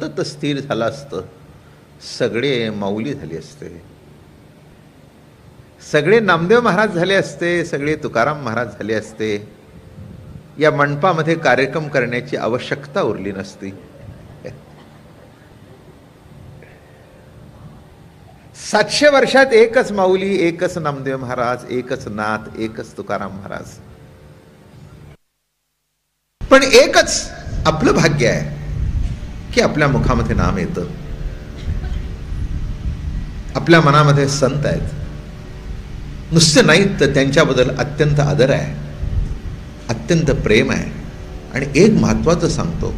सतत स्थिर झालं असतं, सगळे माऊली झाले असते, सगळे नामदेव महाराज झाले असते, सगळे तुकाराम महाराज झाले असते. या मंडपामध्ये कार्यक्रम करण्याची आवश्यकता उरली नसती. 700 वर्षात एकच माऊली, एकच नामदेव महाराज, एकच नाथ, एकच तुकाराम महाराज. पण एकच आपलं भाग्य आहे की आपल्या मुखामध्ये नाम येतं, आपल्या मनामध्ये संत आहेत. नुसते नाहीत तर त्यांच्याबद्दल अत्यंत आदर आहे, अत्यंत प्रेम आहे. आणि एक महत्वाचं सांगतो,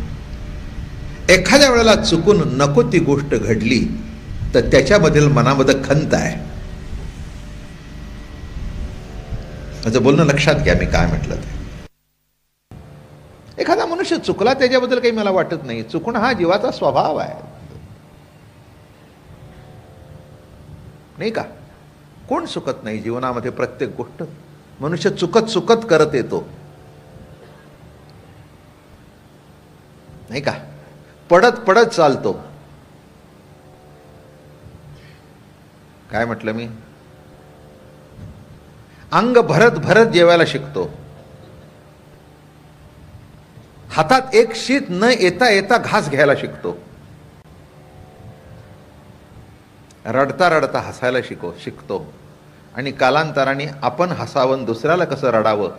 एखाद्या वेळेला चुकून नको ती गोष्ट घडली तर त्याच्यामधील मनामध्ये खंत आहे. माझं बोलणं लक्षात घ्या मी काय म्हटलं ते. एखादा मनुष्य चुकला त्याच्याबद्दल काही मला वाटत नाही, चुकणं हा जीवाचा स्वभाव आहे, नाही का? कोण चुकत नाही जीवनामध्ये? प्रत्येक गोष्ट मनुष्य चुकत चुकत करत येतो, नाही का? पडत पडत चालतो. काय म्हटलं मी? अंग भरत भरत जेवायला शिकतो, हातात एक शीत न येता येता घास घ्यायला शिकतो, रडता रडता हसायला शिकतो. आणि कालांतराने आपण हसावं, दुसऱ्याला कसं रडावं,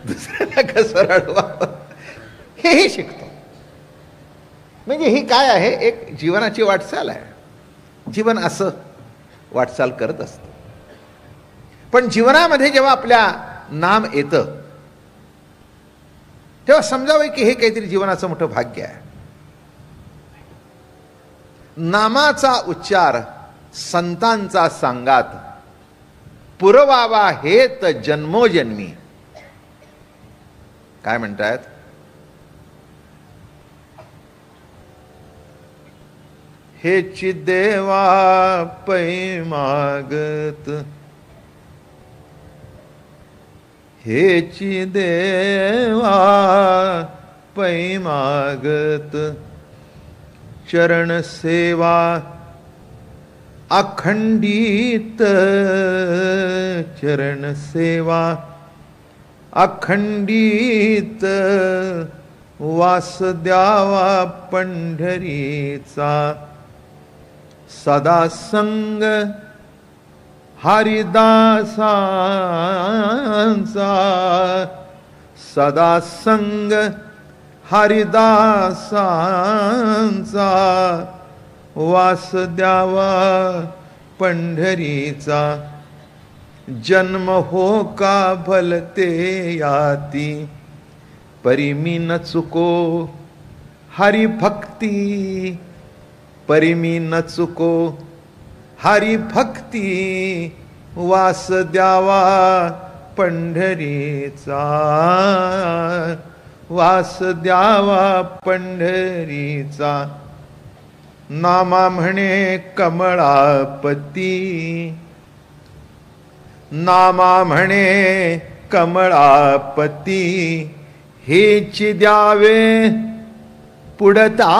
दुसऱ्याला कसं रडवावं हेही शिकतो. म्हणजे ही काय आहे? एक जीवनाची वाटचाल आहे. जीवन असं वाटचाल करत असतं. पण जीवनामध्ये जेव्हा आपल्या नाम येतं तेव्हा समजावं की हे काहीतरी जीवनाचं मोठं भाग्य आहे. नामाचा उच्चार संतांचा सांगात पुरवावा हेत जन्मोजन्मी. काय म्हणतायत? हेची देवा पै मागत, हेची देवा पै मागत, चरण सेवा अखंडित, चरण सेवा अखंडित, वास द्यावा पंढरीचा, सदा संग हरिदासांचा, सदा संग हरिदासांचा, वास द्यावा पंढरीचा. जन्म हो का भलते याती, परिमी न चुको हरिभक्ती, परिमी न चुको हरिभक्ती, वास द्यावा पंढरीचा, वास द्यावा पंढरीचा. नामा म्हणे कमळापती, नामा म्हणे कमळापती, हेची द्यावे पुढता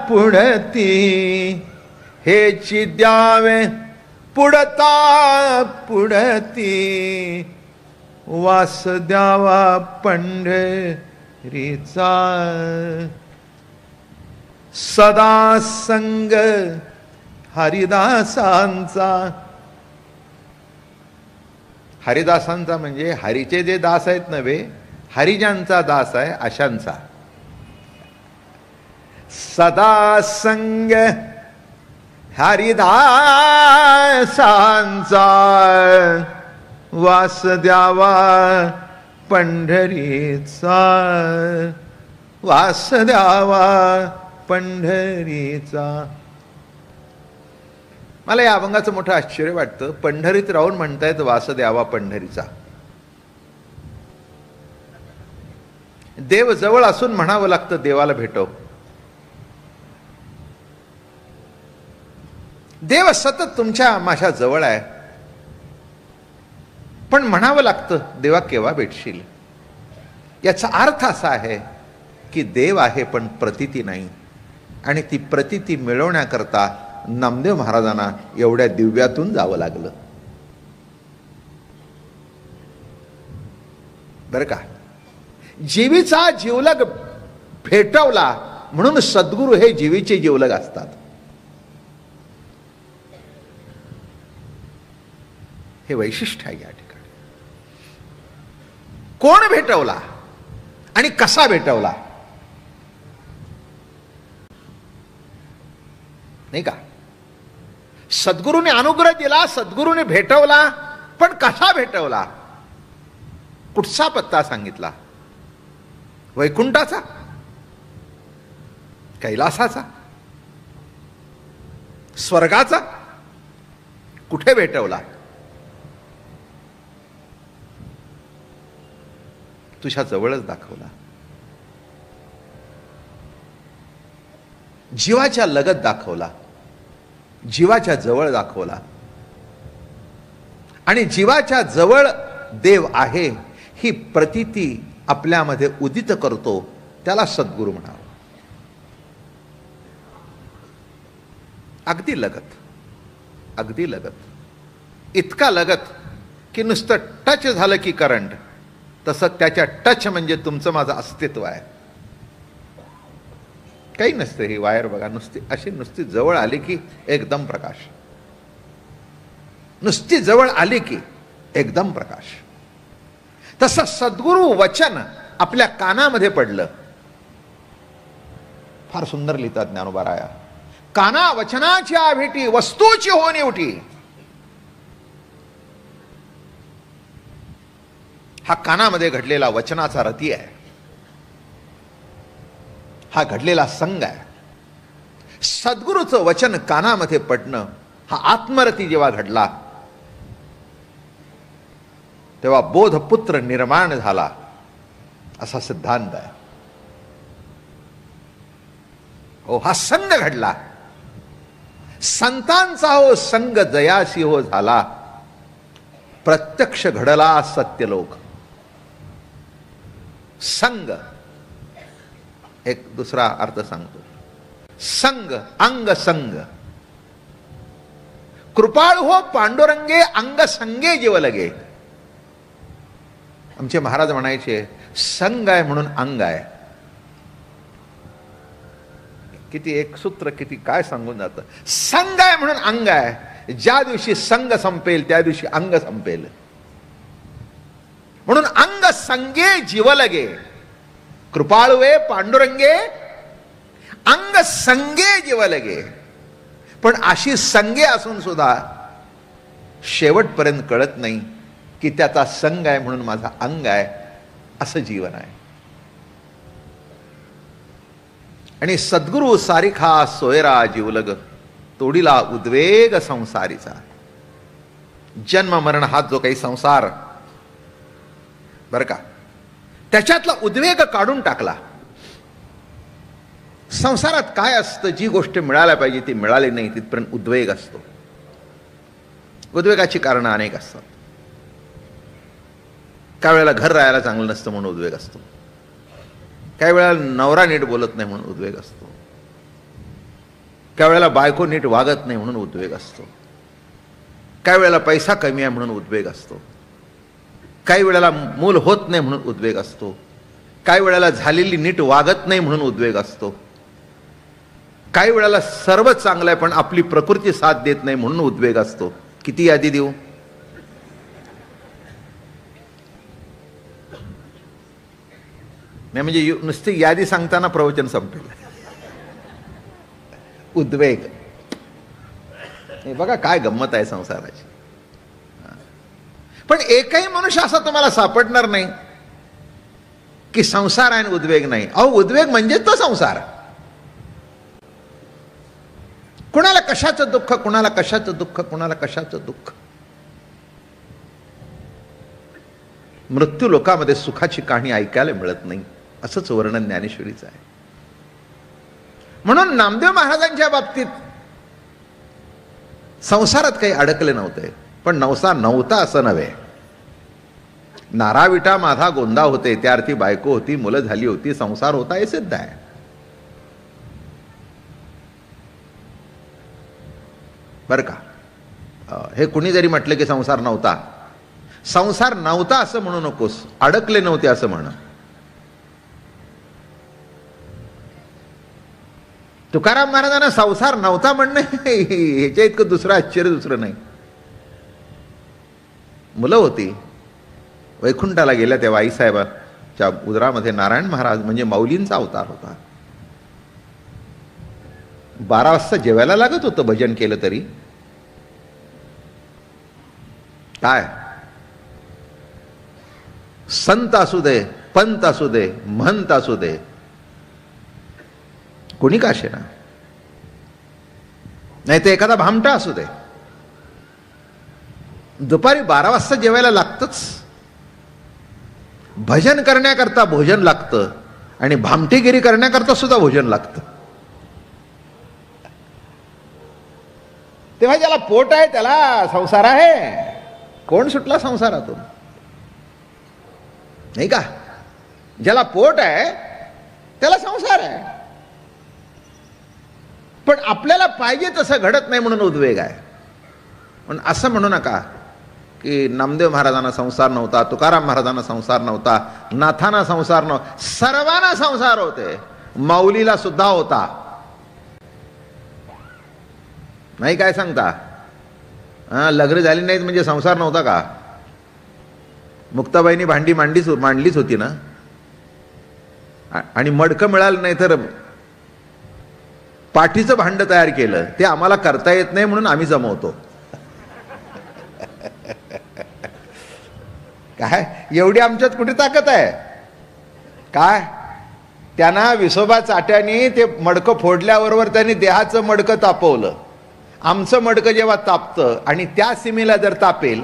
पुढती, हेची द्यावे पुढता पुढती, वास द्यावा पंढरीचा. सदा संग हरिदासांचा. हरिदासांचा म्हणजे हरीचे जे दास आहेत नव्हे, हरिजांचा दास आहे अशांचा. सदा संग हरिदासांचा, वास द्यावा पंढरीचा, वास द्यावा पंढरीचा. मला या अभंगाचं मोठं आश्चर्य वाटतं. पंढरीत राहून म्हणतायत वास द्यावा पंढरीचा. देव जवळ असून म्हणावं लागतं देवाला भेटव. देव सतत तुमच्या माझ्या जवळ आहे, पण म्हणावं लागतं देवा केव्हा भेटशील. याचा अर्थ असा आहे की देव आहे पण प्रतीती नाही. आणि ती प्रतीती मिळवण्याकरता नामदेव महाराजांना एवढ्या दिव्यातून जावं लागलं. बरं का, जीवीचा जीवलग भेटवला म्हणून सद्गुरू हे जीवीचे जीवलग असतात. हे वैशिष्ट्य आहे या ठिकाणी. कोण भेटवला आणि कसा भेटवला, नाही का? सद्गुरूने अनुग्रह दिला, सद्गुरूने भेटवला, पण कसा भेटवला? कुठचा पत्ता सांगितला? वैकुंठाचा, कैलासाचा, स्वर्गाचा? कुठे भेटवला? तुझ्या जवळच दाखवला. जीवाच्या लगत दाखवला, जीवाच्या जवळ दाखवला. आणि जीवाच्या जवळ देव आहे ही प्रतीती आपल्यामध्ये उदित करतो, त्याला सद्गुरू म्हणावं. अगदी लगत, अगदी लगत, इतका लगत की नुसतं टच झालं की करंट, तसं त्याच्या टच म्हणजे तुमचं माझं अस्तित्व आहे. काही नसतं. ही वायर बघा, नुसती अशी नुसती जवळ आली की एकदम प्रकाश, नुसती जवळ आली की एकदम प्रकाश. तसं सद्गुरू वचन आपल्या कानामध्ये पडलं. फार सुंदर लिहितात ज्ञानोबा राया, काना वचनाच्या भेटी वस्तूची होणी उठी. हा कानामध्ये घडलेला वचनाचा रती आहे, हा घडलेला संग आहे. सद्गुरूचं वचन कानामध्ये पडणं हा आत्मरती जेव्हा घडला तेव्हा बोधपुत्र निर्माण झाला, असा सिद्धांत आहे. हो, हा संग घडला. संतांचा हो संग जयासी हो झाला, प्रत्यक्ष घडला सत्यलोक. संग, एक दुसरा अर्थ सांगतो, संग, अंग संग. कृपाळ हो पांडुरंगे अंग संगे जीव लगे. आमचे महाराज म्हणायचे, संग आहे म्हणून अंग आहे. किती एक सूत्र, किती काय सांगून जातं. संग आहे म्हणून अंग आहे. ज्या दिवशी संग संपेल त्या दिवशी अंग संपेल. म्हणून अंग संगे जीव लगे. कृपाळवे पांडुरंगे अंग संगे जीव लगे. पण अशी संगे असून सुद्धा शेवटपर्यंत कळत नाही की त्याचा संग आहे म्हणून माझा अंग आहे, असं जीवन आहे. आणि सद्गुरू सारिखा सोयरा जीवलग, तोडीला उद्वेग संसारीचा. जन्म मरण हा जो काही संसार बर का, त्याच्यातला उद्वेग काढून टाकला. संसारात काय असतं, जी गोष्ट मिळायला पाहिजे ती मिळाली नाही तिथपर्यंत उद्वेग असतो. उद्वेगाची कारणं अनेक असतात. काही वेळेला घर राहायला चांगलं नसतं म्हणून उद्वेग असतो. काही वेळेला नवरा नीट बोलत नाही म्हणून उद्वेग असतो. काही वेळेला बायको नीट वागत नाही म्हणून उद्वेग असतो. काही वेळेला पैसा कमी आहे म्हणून उद्वेग असतो. काही वेळेला मूल होत नाही म्हणून उद्वेग असतो. काही वेळेला झालेली नीट वागत नाही म्हणून उद्वेग असतो. काही वेळेला सर्व चांगलं आहे पण आपली प्रकृती साथ देत नाही म्हणून उद्वेग असतो. किती यादी देऊ? नाही म्हणजे नुसती यादी सांगताना प्रवचन संपेल. उद्वेग, हे बघा काय गंमत आहे संसाराची. पण एकही मनुष्य असा तुम्हाला सापडणार नाही की संसार आहे आणि उद्वेग नाही. अहो, उद्वेग म्हणजे तो संसार. कुणाला कशाचं दुःख, कुणाला कशाचं दुःख, कुणाला कशाचं दुःख. मृत्यू लोकामध्ये सुखाची कहाणी ऐकायला मिळत नाही, असंच वर्णन ज्ञानेश्वरीचं आहे. म्हणून नामदेव महाराजांच्या बाबतीत संसारात काही अडकले नव्हते, पण नवसा नव्हता असं नव्हे. नाराविटा माझा गोंदा होते, त्या अर्थी बायको होती, मुलं झाली होती, संसार होता, हे सिद्ध आहे. बरं का? हे कुणी जरी म्हटलं की संसार नव्हता, संसार नव्हता असं म्हणू नकोस, अडकले नव्हते असं म्हण. तुकाराम महाराजांना संसार नव्हता म्हणणं ह्याच्या इतकं दुसरं आश्चर्य दुसरं नाही. मुलं होती, वैकुंठाला गेल्या तेव्हा आईसाहेबाच्या उदरामध्ये नारायण महाराज म्हणजे माऊलींचा अवतार होता. 12 वाजता जेवायला लागत होतं भजन केलं तरी. काय संत असू दे, पंत असू दे, महंत असू दे, कोणी का असेना, नाही तर एखादा भामटा असू दे, दुपारी 12 वाजता जेवायला लागतच. भजन करण्याकरता भोजन लागतं आणि भामटेगिरी करण्याकरता सुद्धा भोजन लागतं. तेव्हा ज्याला पोट आहे त्याला संसार आहे. कोण सुटला संसारातून? नाही का? ज्याला पोट आहे त्याला संसार आहे. पण आपल्याला पाहिजे तसं घडत नाही म्हणून उद्वेग आहे. पण असं म्हणू नका की नामदेव महाराजांना संसार नव्हता, तुकाराम महाराजांना संसार नव्हता, नाथांना संसार नव्हता. सर्वांना संसार होते, माऊलीला सुद्धा होता. नाही काय सांगता? लग्न झाली नाहीत म्हणजे संसार नव्हता का? मुक्ताबाईंनी भांडी मांडलीच होती ना. आणि मडकं मिळालं नाही तर पाठीचं भांड तयार केलं. ते आम्हाला करता येत नाही म्हणून आम्ही जमवतो. काय एवढी आमच्यात कुठे ताकद आहे? काय त्यांना विसोबा चाट्याने ते मडकं फोडल्याबरोबर त्यांनी देहाचं मडकं तापवलं. आमचं मडकं जेव्हा तापतं आणि त्या सीमेला जर तापेल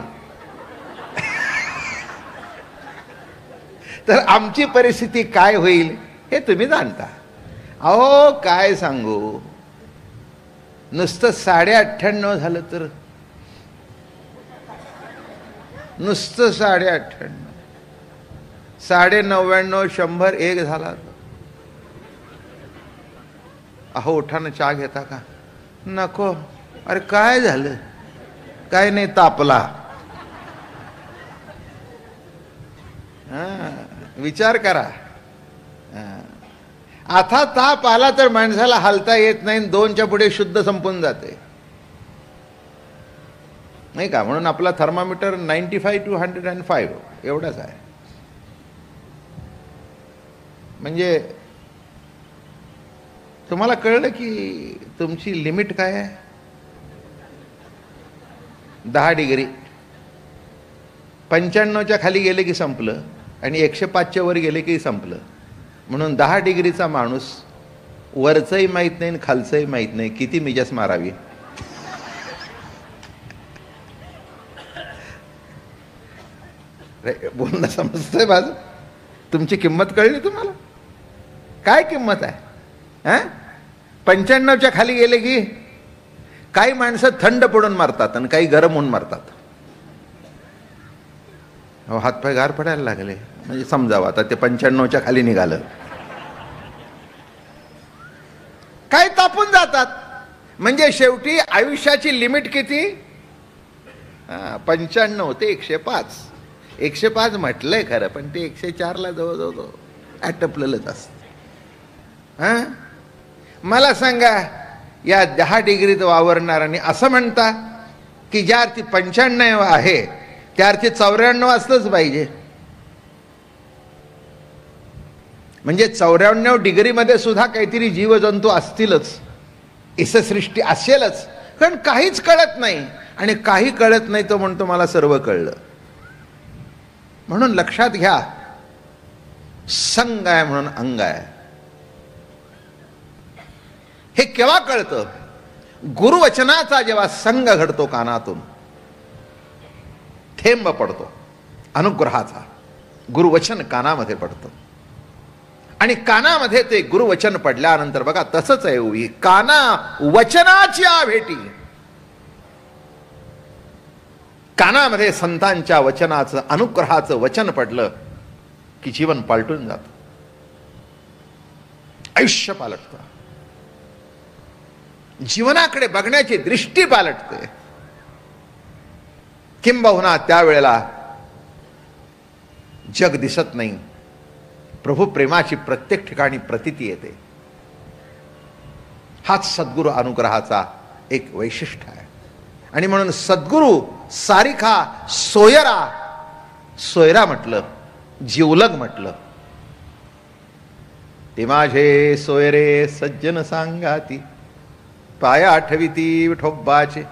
तर आमची परिस्थिती काय होईल हे तुम्ही जाणता. अहो काय सांगू, नुसतं 98.5 झालं तर, नुसतं 98.5, 99.5, 100, 1 झाला. अहो उठा ना, चहा घेता का? नको. अरे काय झालं? काय नाही, तापला. विचार करा. आता ताप आला तर माणसाला हालता येत नाही, 2च्या पुढे शुद्ध संपून जाते, नाही का? म्हणून आपला थर्मामीटर 95 to 105 एवढाच आहे. म्हणजे तुम्हाला कळलं की तुमची लिमिट काय आहे? 10 डिग्री. 95च्या खाली गेले की संपलं आणि 105च्या वर गेले की संपलं. म्हणून 10 डिग्रीचा माणूस वरचंही माहीत नाही आणि खालचंही माहीत नाही, किती मिजास मारावी. बोलणं समजतंय बाजू? तुमची किंमत कळली तुम्हाला? काय किंमत आहे? 95च्या खाली गेले की काही माणसं थंड पडून मारतात आणि काही गरम होऊन मारतात. अहो हातपाय गार पडायला लागले म्हणजे समजावं आता ते 95च्या खाली निघालं. काही तापून जातात. म्हणजे शेवटी आयुष्याची लिमिट किती? 95 ते 105. 105 म्हटलंय खरं, पण ते 104ला जवळजवळ आटपलेलंच असतं. मला सांगा, या 10 डिग्रीत वावरणाऱ्यांनी असं म्हणता की ज्या अर्थी 95 आहे त्या अर्थी 94 असलंच पाहिजे. म्हणजे 94 डिग्रीमध्ये सुद्धा काहीतरी जीवजंतू असतीलच, ईससृष्टी असेलच. कारण काहीच कळत नाही आणि काही कळत नाही तो म्हणतो मला सर्व कळलं. म्हणून लक्षात घ्या, संग आहे म्हणून अंग आहे. हे केव्हा कळतं? गुरुवचनाचा जेव्हा संग घडतो कानातून, थेंब पडतो अनुग्रहाचा, गुरुवचन कानामध्ये पडतं आणि कानामध्ये ते गुरुवचन पडल्यानंतर बघा तसंच आहे उभी काना वचनाच्या भेटी. कानामध्ये संतांच्या वचनाचं, अनुग्रहाचं वचन पडलं की जीवन पालटून जातं, आयुष्य पालटतं, जीवनाकडे बघण्याची दृष्टी पालटते. किंबहुना त्यावेळेला जग दिसत नाही, प्रभू प्रेमाची प्रत्येक ठिकाणी प्रतीती येते. हाच सद्गुरू अनुग्रहाचा एक वैशिष्ट्य आहे. आणि म्हणून सद्गुरू सारिखा सोयरा, सोयरा म्हटलं, जिवलग म्हटलं. ते माझे सोयरे सज्जन सांगाती, पाया आठविती विठोबाचे.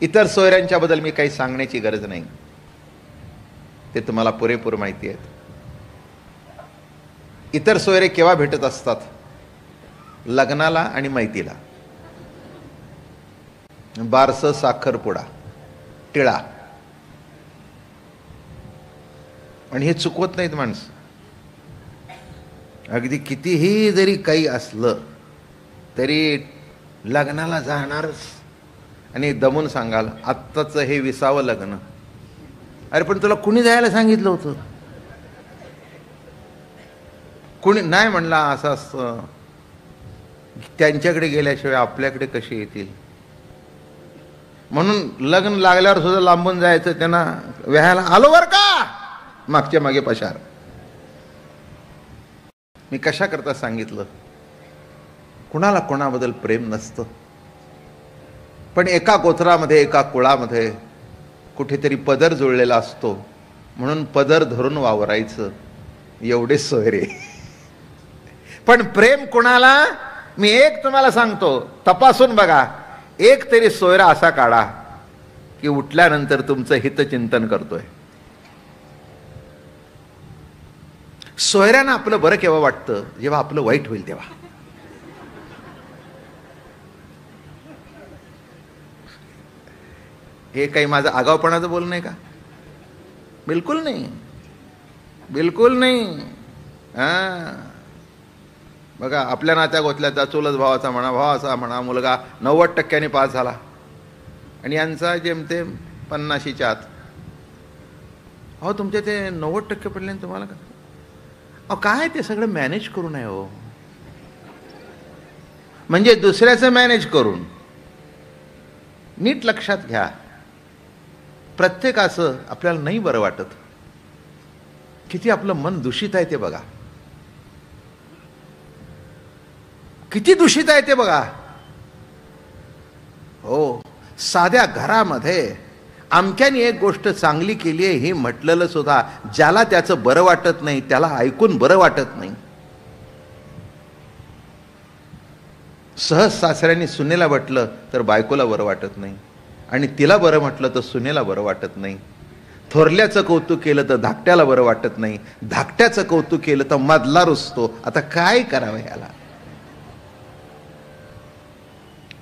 इतर सोयऱ्यांच्या बद्दल मी काही सांगण्याची गरज नाही, ते तुम्हाला पुरेपूर माहिती आहेत. इतर सोयरे केव्हा भेटत असतात? लग्नाला आणि मैतीला. बारसं, साखरपुडा, टिळा. आणि हे चुकवत नाहीत माणसं. अगदी कितीही जरी काही असलं तरी लग्नाला जाणारच. आणि दमून सांगाल, आत्ताचं हे 20वं लग्न. अरे पण तुला कुणी जायला सांगितलं होतं? कुणी नाही म्हणला. असं असतं, त्यांच्याकडे गेल्याशिवाय आपल्याकडे कसे येतील. म्हणून लग्न लागल्यावर सुद्धा लांबून जायचं, त्यांना व्याहायला आलो बर का, मागच्या मागे पशार. मी कशा करता सांगितलं? कुणाला कोणाबद्दल प्रेम नसतं, पण एका गोत्रामध्ये, एका कुळामध्ये कुठेतरी पदर जुळलेला असतो, म्हणून पदर धरून वावरायचं, एवढे सोयरे. पण प्रेम कुणाला? मी एक तुम्हाला सांगतो, तपासून बघा. एक तरी सोयरा असा काढा की उठल्यानंतर तुमचं हितचिंतन करतोय. सोयऱ्यांना आपलं बरं केव्हा वाटतं? जेव्हा आपलं वाईट होईल तेव्हा. हे काही माझं आगाऊपणाचं बोलणं नाही का? बिलकुल नाही, बिलकुल नाही. बघा, आपल्या नात्या गोतल्याचा चुलत भावाचा म्हणा, भावाचा म्हणा मुलगा 90% पास झाला आणि यांचा जेमतेम 50च्या आत. अहो तुमचे ते 90% पडले तुम्हाला का? अहो काय ते सगळं मॅनेज करून आहे हो. म्हणजे दुसऱ्याचं मॅनेज करून. नीट लक्षात घ्या, प्रत्येकाचं आपल्याला नाही बरं वाटत. किती आपलं मन दूषित आहे ते बघा, किती दूषित आहे ते बघा. हो, साध्या घरामध्ये अमक्याने एक गोष्ट चांगली केली आहे हे म्हटलेलं सुद्धा ज्याला त्याचं बरं वाटत नाही, त्याला ऐकून बरं वाटत नाही. सहज सासऱ्यांनी सुनेला म्हटलं तर बायकोला बरं वाटत नाही, आणि तिला बरं म्हटलं तर सुनेला बरं वाटत नाही. थोरल्याचं कौतुक केलं तर धाकट्याला बरं वाटत नाही, धाकट्याचं कौतुक केलं तर मधला रुसतो. आता काय करावं याला?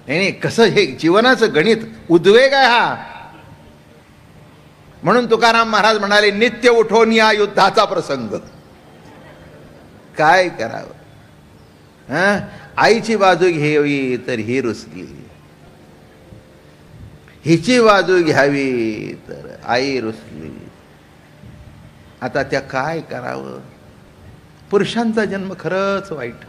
नाही, कसं हे जीवनाचं गणित, उद्वेग आहे हा. म्हणून तुकाराम महाराज म्हणाले, नित्य उठोन या युद्धाचा प्रसंग. काय करावं? आईची बाजू घ्यावी तर ही रुसली, हिची बाजू घ्यावी तर आई रुसली. आता त्या काय करावं? पुरुषांचा जन्म खरंच वाईट.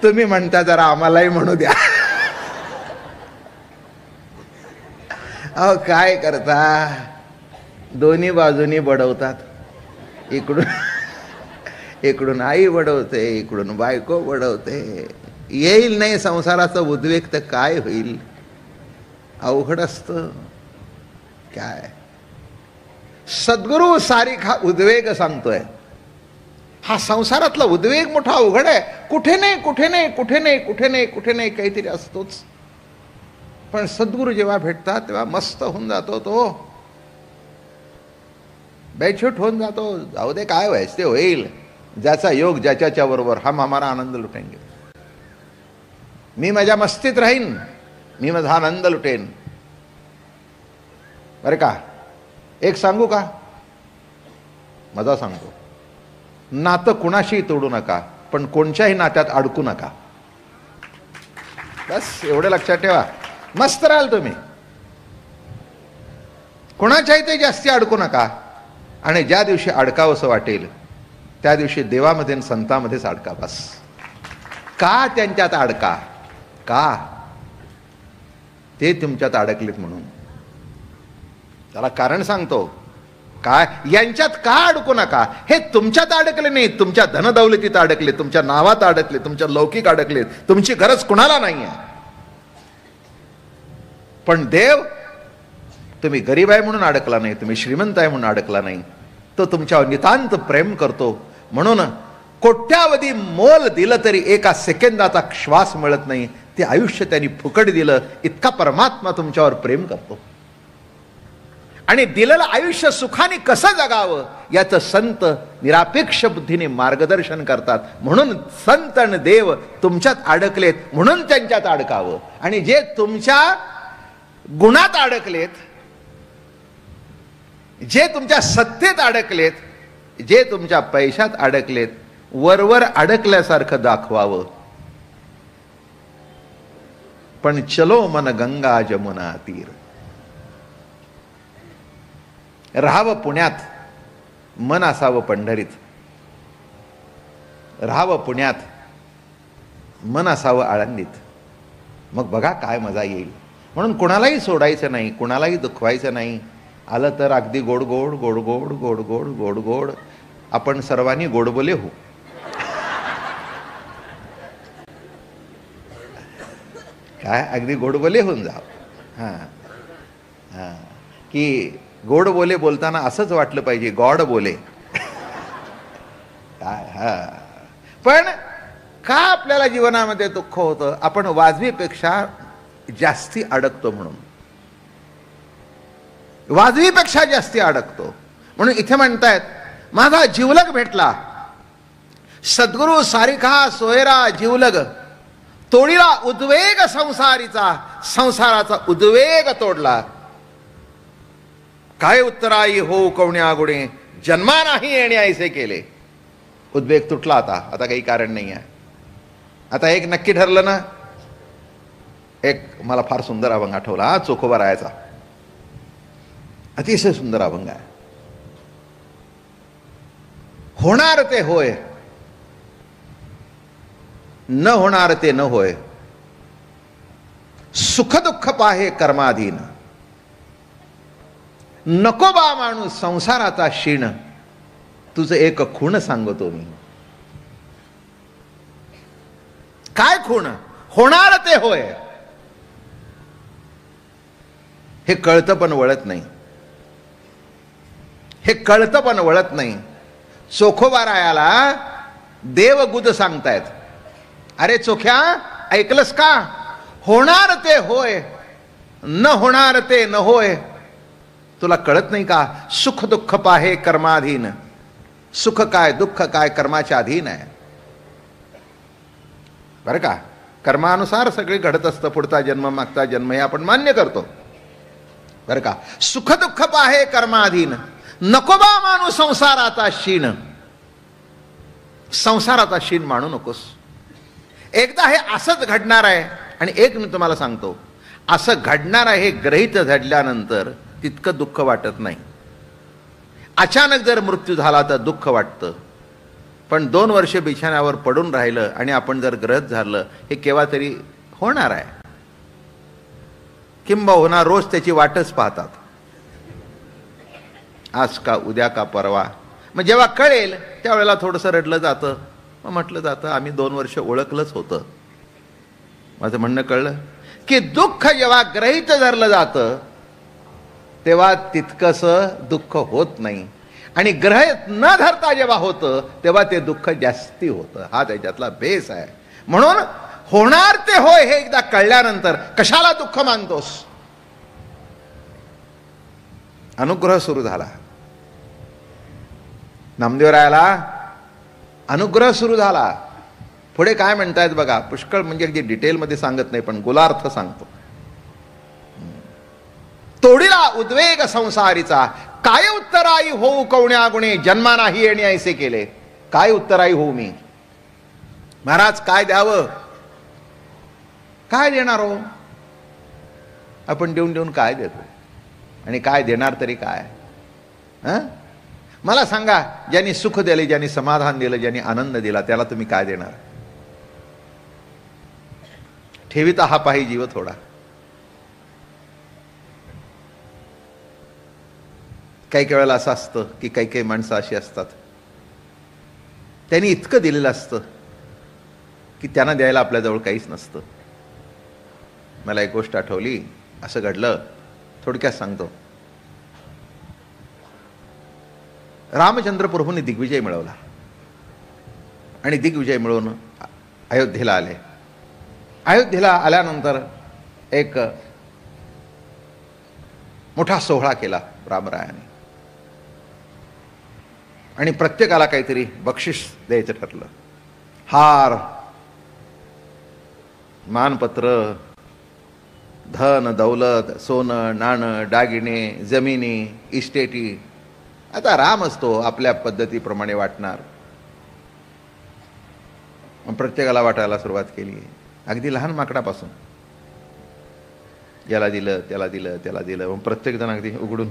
तुम्ही म्हणता जरा आम्हालाही म्हणू द्या. अहो काय करता, दोन्ही बाजूनी बडवतात. इकडून आई बडवते, इकडून बायको बडवते. येईल नाही संसाराचा उद्वेग तर काय होईल? अवघड असतं. काय सद्गुरू सारिखा उद्वेग सांगतोय. हा संसारातला उद्वेग मोठा अवघड आहे. कुठे नाही कुठे नाही कुठे नाही कुठे नाही कुठे नाही काहीतरी असतोच. पण सद्गुरू जेव्हा भेटतात तेव्हा मस्त होऊन जातो. तो बेछूट होऊन जातो. जाऊ दे, काय व्हायचं ते होईल. ज्याचा योग ज्याच्या बरोबर, हम हमारा आनंद लुटेंगे. मी माझ्या मस्तीत राहीन, मी माझा आनंद लुटेन. बरे का? एक सांगू का? मजा सांगतो. नातं कुणाशी तोडू नका, पण कोणत्याही नात्यात अडकू नका. बस एवढं लक्षात ठेवा, मस्त राहाल तुम्ही. कोणाच्याही ते जास्ती अडकू नका. आणि ज्या दिवशी अडकावंसं वाटेल त्या दिवशी देवामध्ये आणि संतांमध्येच अडका. बस. का त्यांच्यात अडका? का? ते तुमच्यात अडकलेत म्हणून. त्याला कारण सांगतो. काय? यांच्यात का अडकू नका? हे तुमच्यात अडकले नाही, तुमच्या धनदौलतीत अडकले, तुमच्या नावात अडकले, तुमच्या लौकिक अडकले. तुमची गरज कुणाला नाही आहे. पण देव, तुम्ही गरीब आहे म्हणून अडकला नाही, तुम्ही श्रीमंत आहे म्हणून अडकला नाही. तो तुमच्यावर नितांत प्रेम करतो. म्हणून कोट्यावधी मोल दिलं तरी एका सेकंदाचा श्वास मिळत नाही. ते आयुष्य त्यांनी फुकट दिलं. इतका परमात्मा तुमच्यावर प्रेम करतो. आणि दिलेलं आयुष्य सुखाने कसं जगावं याचं संत निरापेक्ष बुद्धीने मार्गदर्शन करतात. म्हणून संत आणि देव तुमच्यात अडकलेत म्हणून त्यांच्यात अडकावं. आणि जे तुमच्या गुणात अडकलेत, जे तुमच्या सत्तेत अडकलेत, जे तुमच्या पैशात अडकलेत, वरवर अडकल्यासारखं दाखवावं. पण चलो मन गंगा जमुना तीर. राहावं पुण्यात, मन असावं पंढरीत. राहावं पुण्यात, मन असावं आळंदीत. मग बघा काय मजा येईल. म्हणून कुणालाही सोडायचं नाही, कुणालाही दुखवायचं नाही. आलं तर अगदी गोड गोड गोड गोड गोड गोड गोड गोड आपण सर्वांनी गोडबोले हो. काय? अगदी गोडबोले होऊन जाव. हां हां. की गोड बोले बोलताना असंच वाटलं पाहिजे, गॉड बोले. काय? हा. पण का आपल्याला जीवनामध्ये दुःख होतं? आपण वाजवीपेक्षा जास्ती अडकतो म्हणून. वाजवीपेक्षा जास्ती अडकतो म्हणून इथे म्हणतायत, माझा जीवलग भेटला, सद्गुरु सारिखा सोयरा जीवलग, तोडीला उद्वेग संसारीचा, संसाराचा उद्वेग तोडला. काय उत्तराई हो कवण्या गुणे, जन्मा नाही येणे ऐसे केले. उद्वेग तुटला. आता काही कारण नाही आहे. आता एक नक्की ठरलं ना. एक मला फार सुंदर अभंग आठवला, चोखोबा रायाचा. अतिशय सुंदर अभंग आहे. होणार ते होय, न होणार ते न होय, सुख दुःख पाहे कर्माधीन, नको बा माणूस संसाराचा शीण, तुझं एक खूण सांगतो मी. काय खूण? होणार ते होय. हे कळतं पण वळत नाही. हे कळतं पण वळत नाही. चोखोबा रायाला देवगुद सांगतायत, अरे चोख्या ऐकलंस का? होणार ते होय, न होणार ते न होय. तुला कळत नाही का? सुख दुःख पाहे कर्माधीन. सुख काय दुःख काय कर्माच्या अधीन आहे. बरं का? कर्मानुसार सगळे घडत असतं. पुढचा जन्म मागचा जन्म हे आपण मान्य करतो. बरं का? सुख दुःख पाहे कर्माधीन, नकोबा मानू संसाराचा शीण. संसाराचा शीण मानू नकोस. एकदा हे असंच घडणार आहे. आणि एक मी तुम्हाला सांगतो, असं घडणार आहे हे ग्रहित घडल्यानंतर तितकं दुःख वाटत नाही. अचानक जर मृत्यू झाला तर दुःख वाटतं. पण 2 वर्ष बिछाण्यावर पडून राहिलं आणि आपण जर ग्रहित झालं, हे केव्हा तरी होणार आहे. किंबहुना रोज त्याची वाटच पाहतात, आज का उद्या का परवा. मग जेव्हा कळेल त्यावेळेला थोडंसं रडलं जातं. मग म्हटलं जातं, आम्ही 2 वर्ष ओळखलंच होतं. माझं म्हणणं कळलं की दुःख जेव्हा ग्रहित धरलं जातं तेव्हा तितकंसं दुःख होत नाही. आणि ग्रहित न धरता जेव्हा होतं तेव्हा ते दुःख जास्ती होतं. हा त्याच्यातला बेस आहे. म्हणून होणार ते होय हे एकदा कळल्यानंतर कशाला दुःख मानतोस? अनुग्रह सुरू झाला. नामदेवरायाला अनुग्रह सुरू झाला. पुढे काय म्हणतायत बघा. पुष्कळ म्हणजे अगदी डिटेलमध्ये सांगत नाही पण गोलार्थ सांगतो. तोडीला उद्वेग संसारीचा, काय उत्तराई होऊ कवण्या गुणे, जन्मा नाही येणे ऐसे केले. काय उत्तराई होऊ मी? महाराज काय द्यावं? काय देणार हो? आपण देऊन देऊन काय देतो आणि काय देणार तरी काय? मला सांगा, ज्यांनी सुख दिले, ज्यांनी समाधान दिलं, ज्यांनी आनंद दिला, त्याला तुम्ही काय देणार? ठेविता हा पाही जीव थोडा. काही काही वेळेला असं असतं की काही काही माणसं अशी असतात, त्यांनी इतकं दिलेलं असतं की त्यांना द्यायला आपल्याजवळ काहीच नसतं. मला एक गोष्ट आठवली, असं घडलं, थोडक्यात सांगतो. रामचंद्र प्रभूंनी दिग्विजय मिळवला आणि दिग्विजय मिळवून अयोध्येला आले. अयोध्येला आल्यानंतर एक मोठा सोहळा केला रामरायाने आणि प्रत्येकाला काहीतरी बक्षीस द्यायचं ठरलं. हार, मानपत्र, धन दौलत, सोनं नाणं, दागिने, जमिनी, इस्टेटी. आता राम असतो आपल्या पद्धतीप्रमाणे वाटणार. प्रत्येकाला वाटायला सुरुवात केली, अगदी लहान माकडापासून. याला दिलं, त्याला दिलं, त्याला दिलं. मग प्रत्येक जण अगदी उघडून,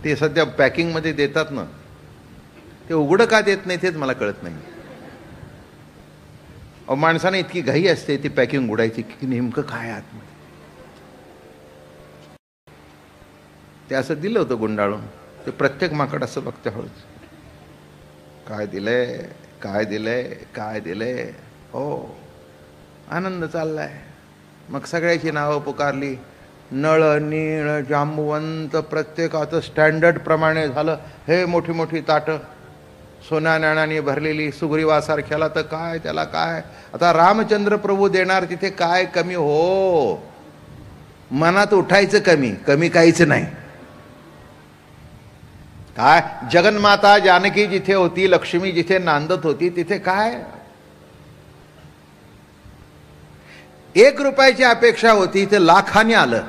ते सध्या पॅकिंगमध्ये देतात ना, ते उघडं का देत नाही तेच मला कळत नाही. माणसाने इतकी घाई असते ती पॅकिंग उघडायची की नेमकं काय आतमध्ये. ते असं दिलं होतं गुंडाळून. ते प्रत्येक माकड असं बघते हळूच, काय दिलंय, काय दिलंय, काय दिलंय. हो, आनंद चाललाय. मग सगळ्याची नावं पुकारली. नळ, नीळ, जांबुवंत, प्रत्येकाचं स्टँडर्ड प्रमाणे झालं. हे मोठी मोठी ताटं सोन्या नाण्याने भरलेली, सुग्रीवासारख्याला तर काय, त्याला काय. आता रामचंद्र प्रभू देणार तिथे काय कमी हो? मनात उठायचं कमी, कमी काहीच नाही. काय जगन्माता जानकी जिथे होती, लक्ष्मी जिथे नांदत होती, तिथे काय 1 रुपयाची अपेक्षा होती, ते लाखाने आलं.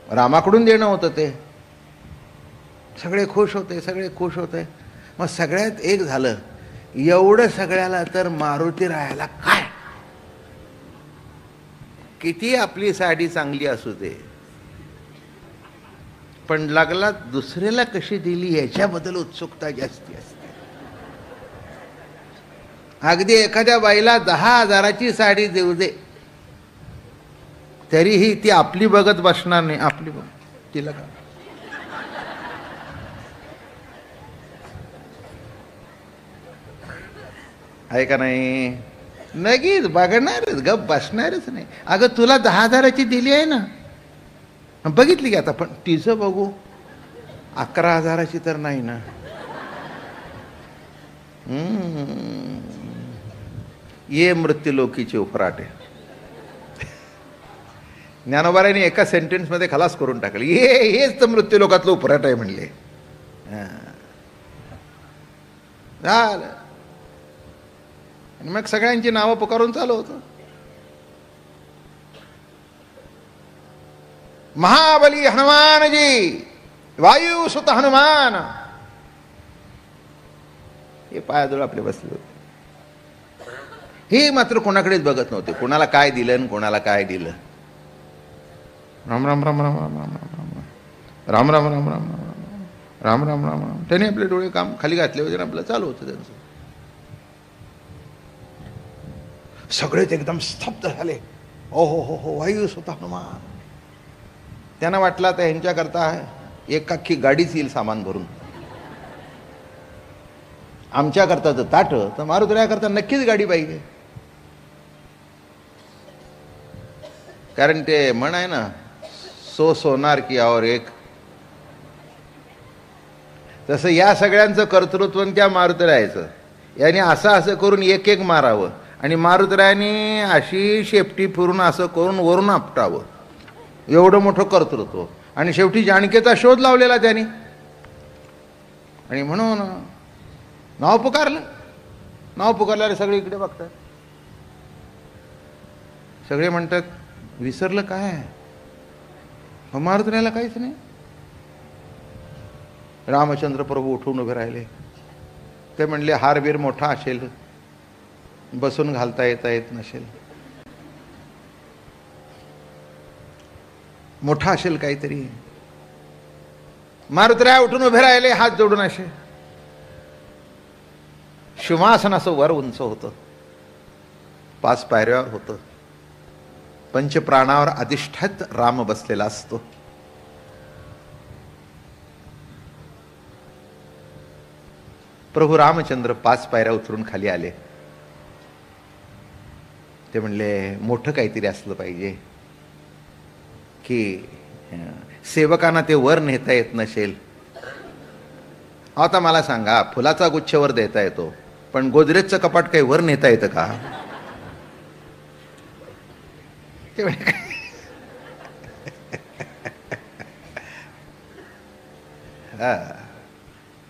रामाकडून देणं होतं ते. सगळे खुश होते, सगळे खुश होते. मग सगळ्यात एक झालं, एवढं सगळ्याला तर मारुती राहायला काय, किती आपली साडी चांगली असू दे, पण लागला दुसऱ्याला कशी दिली याच्याबद्दल उत्सुकता जास्ती असते. अगदी एखाद्या बाईला 10,000ची साडी देऊ दे, तरीही ती आपली बघत बसणार नाही. आपली बघ, तिला का आहे का नाही? नगीच बघणारच, गप बसणारच नाही. अगं तुला 10,000ची दिली आहे ना, बघितली की आता, पण तिचं बघू 11,000ची तर नाही ना. ये मृत्यूलोकीचे उफराटे. ज्ञानोबारांनी एका सेंटेन्समध्ये खलास करून टाकले. हेच तर मृत्यूलोकातलं उफराट आहे म्हणले. झालं. आणि मग सगळ्यांची नावं पुकारून चालू होतं. महाबली हनुमानजी, वायू सुत हनुमान, हे पायाजवळ आपले बसले होते. हे मात्र कोणाकडेच बघत नव्हते, कोणाला काय दिलं आणि कोणाला काय दिलं. राम राम राम राम राम राम राम राम राम राम राम राम राम राम राम राम. त्याने आपले डोळे काम खाली घातले होते, आपलं चालू होतं त्यांचं. सगळेच एकदम स्तब्ध झाले. ओ हो हो हो, वायू सुत हनुमान. त्यांना वाटलं तर ह्यांच्याकरता एक अख्खी गाडीच येईल सामान भरून. आमच्याकरता तर ताट, तर मारुतीरायाकरता नक्कीच गाडी पाहिजे. कारण ते म्हण आहे ना, सो सोनार की और एक. तसं या सगळ्यांचं कर्तृत्व त्या मारुतीरायाचं. याने असं करून एक एक मारावं आणि मारुतीरायाने अशी शेपटी फिरून असं करून वरून आपटावं. एवढं मोठं कर्तृत्व. आणि शेवटी जानकीचा शोध लावलेला त्यांनी. आणि म्हणून नाव पुकारलं. नाव पुकारल्यावर सगळे इकडे बघतात. सगळे म्हणतात, विसरलं काय? मारुतीरायाला काहीच नाही. रामचंद्र प्रभू उठून उभे राहिले. ते म्हणले, हारबीर मोठा असेल बसून घालता येत नसेल, मोठा असेल काहीतरी. मारुतीराय उठून उभे राहिले हात जोडून. असे शिवासन असं वर उंच होतं, 5 पायऱ्यावर होतं. पंचप्राणावर अधिष्ठात राम बसलेला असतो. प्रभू रामचंद्र 5 पायऱ्या उतरून खाली आले. ते म्हणले मोठं काहीतरी असलं पाहिजे की सेवकांना ते वर नेता येत नसेल. आता मला सांगा, फुलाचा गुच्छ वर देता येतो, पण गोदरेजचं कपाट काही वर नेता येतं का?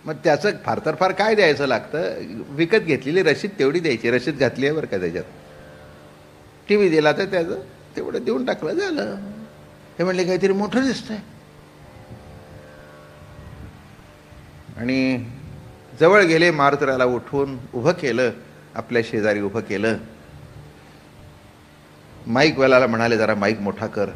मग त्याचं फार तर फार काय द्यायचं लागतं, विकत घेतलेली रशीद तेवढी द्यायची. रशीद घातली आहे बरं का त्याच्यात. टीव्ही दिला तर त्याचं तेवढं देऊन टाकलं, झालं. हे म्हणले काहीतरी मोठं दिसतंय. आणि जवळ गेले, मारुतीरायाला उठवून उभं केलं, आपल्या शेजारी उभं केलं. माईक वाल्याला म्हणाले जरा माईक मोठा कर.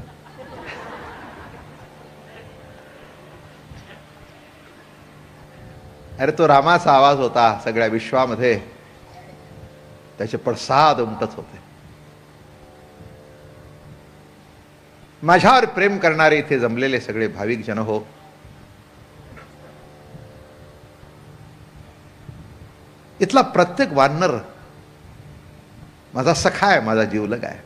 अरे तो रामाचा आवाज होता सगळ्या विश्वामध्ये, त्याचे पडसाद उमटत होते. माझ्यावर प्रेम करणारे इथे जमलेले सगळे भाविक जन हो, इथला प्रत्येक वानर माझा सखा आहे, माझा जीवलग आहे.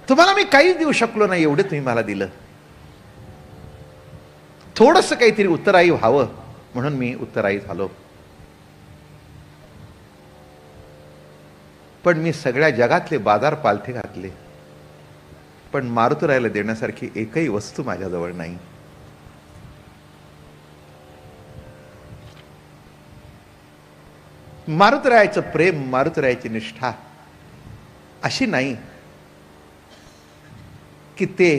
तुम्हाला मी काहीच देऊ शकलो नाही, एवढे तुम्ही मला दिलं. थोडंसं काहीतरी उत्तराई व्हावं म्हणून मी उत्तराई झालो. पण मी सगळ्या जगातले बाजार पालथे घातले, पण मारुतीरायाला देण्यासारखी एकही वस्तू माझ्याजवळ नाही. मारुतीरायाचं प्रेम, मारुतीरायाची निष्ठा अशी नाही की ते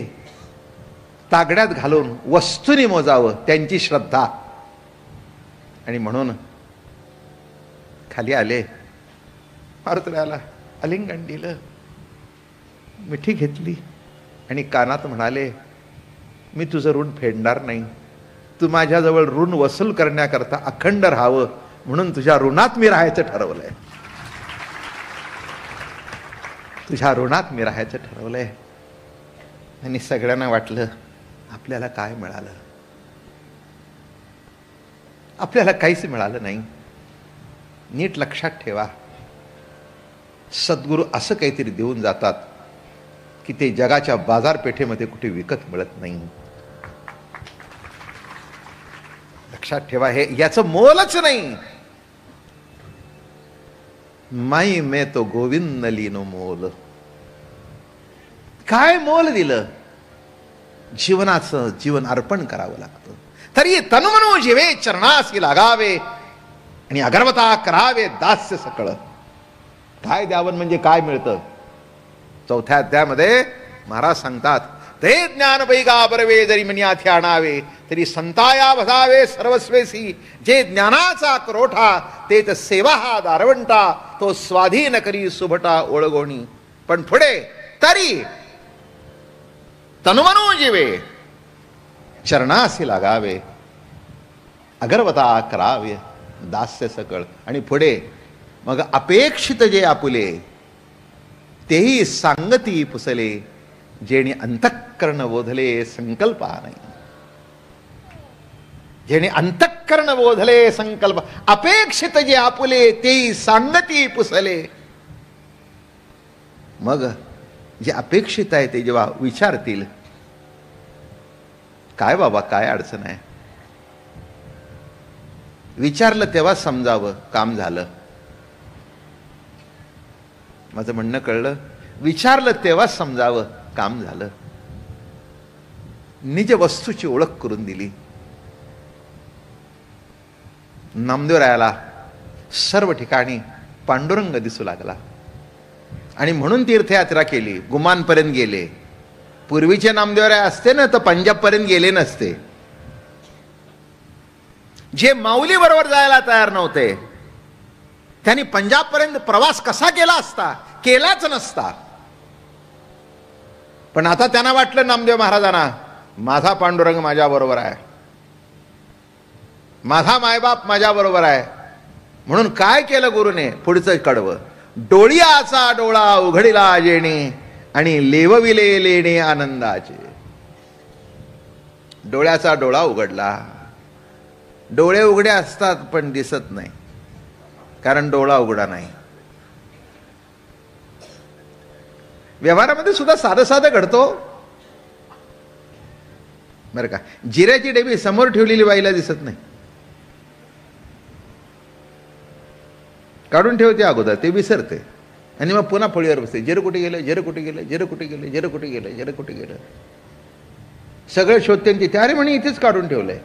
तागड्यात घालून वस्तूने मोजावं त्यांची श्रद्धा. आणि म्हणून खाली आले, मारुतीरायाला आलिंगन दिलं, मिठी घेतली आणि कानात म्हणाले, मी तुझं ऋण फेडणार नाही. तू माझ्याजवळ ऋण वसूल करण्याकरता अखंड राहावं म्हणून तुझ्या ऋणात मी राहायचं ठरवलंय. तुझ्या ऋणात मी राहायचं ठरवलंय. आणि सगळ्यांना वाटलं आपल्याला काय मिळालं? आपल्याला काहीच मिळालं नाही. नीट लक्षात ठेवा, सद्गुरू असं काहीतरी देऊन जातात की ते जगाच्या बाजारपेठेमध्ये कुठे विकत मिळत नाही. लक्षात ठेवा, हे याचं मोलच नाही. माई मे तो गोविंद लीनो मोल. काय मोल दिलं? जीवनाचं जीवन अर्पण करावं लागतं. तरी तनुमनो जीवे चरणासी लागावे आणि अगरवता करावे दास्य सकळ. काय द्यावं म्हणजे काय मिळतं? 4थ्या अध्यायामध्ये महाराज सांगतात, ते ज्ञान पैगा बरवे जरी मनियाथे आणावे तरी संताया भजावे सर्वस्वेसी. जे ज्ञानाचा करोठा ते तर सेवा हा दारवंटा. तो स्वाधीन करी सुभटा ओळगोणी. पण पुढे तरी तनुमनो जीवे चरणासी लागावे अगरवता करावे दास्य सकळ. आणि पुढे मग अपेक्षित जे आपुले तेही सांगती पुसले. जेणे अंतःकरण बोधले संकल्पा नाही. जेणे अंतःकरण बोधले संकल्प. अपेक्षित जे आपुले तेही सांगती पुसले. मग जे अपेक्षित आहे ते जेव्हा विचारतील, काय बाबा काय अडचण आहे, विचारलं तेव्हा समजावं काम झालं. माझं म्हणणं कळलं? विचारलं तेव्हा समजावं काम झालं. निज वस्तूची ओळख करून दिली. नामदेवरायाला सर्व ठिकाणी पांडुरंग दिसू लागला आणि म्हणून तीर्थयात्रा केली. गुमानपर्यंत गेले. पूर्वीचे नामदेवराय असते ना तर पंजाबपर्यंत गेले नसते. जे माऊली बरोबर जायला तयार नव्हते त्यांनी पंजाबपर्यंत प्रवास कसा केला असता? केलाच नसता. पण आता त्यांना वाटलं नामदेव महाराजांना, माझा पांडुरंग माझ्याबरोबर आहे, माझा मायबाप माझ्याबरोबर आहे. म्हणून काय केलं गुरुने? पुढचं कडवं, डोळ्याचा डोळा उघडिला जेणे आणि लेवविले लेणे आनंदाचे. डोळ्याचा डोळा उघडला. डोळे उघडे असतात पण दिसत नाही, कारण डोळा उघडा नाही. व्यवहारामध्ये सुद्धा साधं साधं घडतो बरं का. जिऱ्याची डेबी समोर ठेवलेली बाईला दिसत नाही, काढून ठेवते अगोदर, ते विसरते आणि मग पुन्हा फळीवर बसते. जिरं कुठे गेलं, जिरं कुठे गेलं, जिरं कुठे गेलं, जिरं कुठे गेलं, जिरं कुठे गेलं, सगळं शोधते तिथे. अरे म्हणे इथेच काढून ठेवलंय.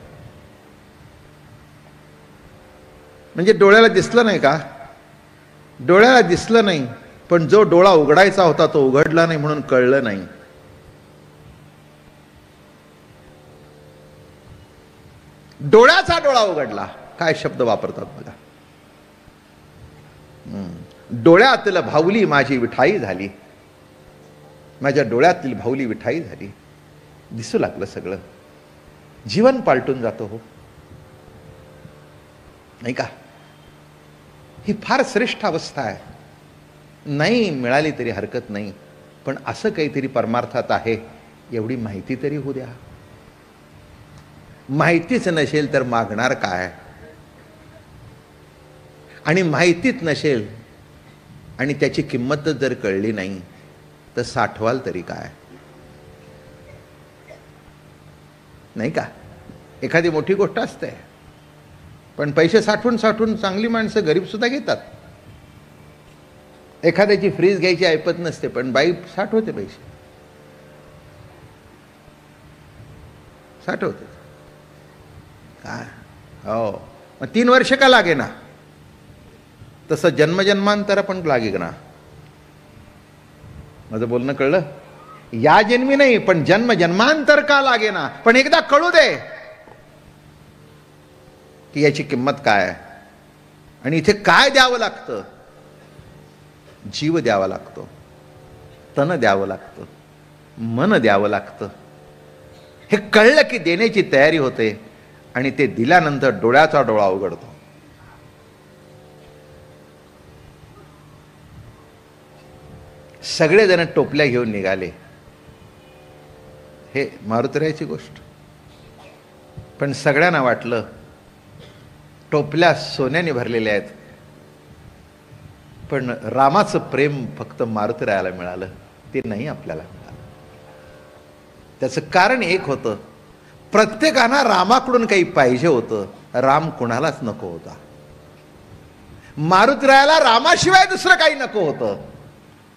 म्हणजे डोळ्याला दिसलं नाही का? डोळ्याला दिसलं नाही, पण जो डोळा उघडायचा होता तो उघडला नाही म्हणून कळलं नाही. डोळ्याचा डोळा उघडला. काय शब्द वापरतात बघा. डोळ्यातील भावली माझी विठाई झाली. माझ्या डोळ्यातील भावली विठाई झाली. दिसू लागलं सगळं. जीवन पालटून जातो हो, नाही का? ही फार श्रेष्ठ अवस्था आहे. नाही मिळाली तरी हरकत नाही, पण असं काहीतरी परमार्थात आहे एवढी माहिती तरी होऊ द्या. माहितीच नसेल तर मागणार काय? आणि माहितीच नसेल आणि त्याची किंमतच जर कळली नाही तर साठवाल तरी काय? नाही का? एखादी मोठी गोष्ट असते, पण पैसे साठवून साठवून चांगली माणसं गरीब सुद्धा घेतात. एखाद्याची फ्रीज घ्यायची ऐपत नसते, पण बाई साठवते पैसे, साठवते. काय हो, मग 3 वर्ष का लागे ना, तसं जन्मजन्मांतर पण लागे ना. माझं बोलणं कळलं? या जन्मी नाही, पण जन्म जन्मांतर का लागे ना, पण एकदा कळू दे की याची किंमत काय आहे. आणि इथे काय द्यावं लागतं? जीव द्यावा लागतो, तन द्यावं लागतं, मन द्यावं लागतं. हे कळलं की देण्याची तयारी होते आणि ते दिल्यानंतर डोळ्याचा डोळा उघडतो. सगळेजण टोपल्या घेऊन निघाले. हे मारुतीरायाची गोष्ट. पण सगळ्यांना वाटलं टोपल्या सोन्याने भरलेल्या आहेत, पण रामाचं प्रेम फक्त मारुतीरायाला मिळालं, ते नाही आपल्याला मिळालं. त्याचं कारण एक होतं, प्रत्येकाला रामाकडून काही पाहिजे होतं, राम कुणालाच नको होता. मारुतीरायाला रामाशिवाय दुसरं काही नको होतं.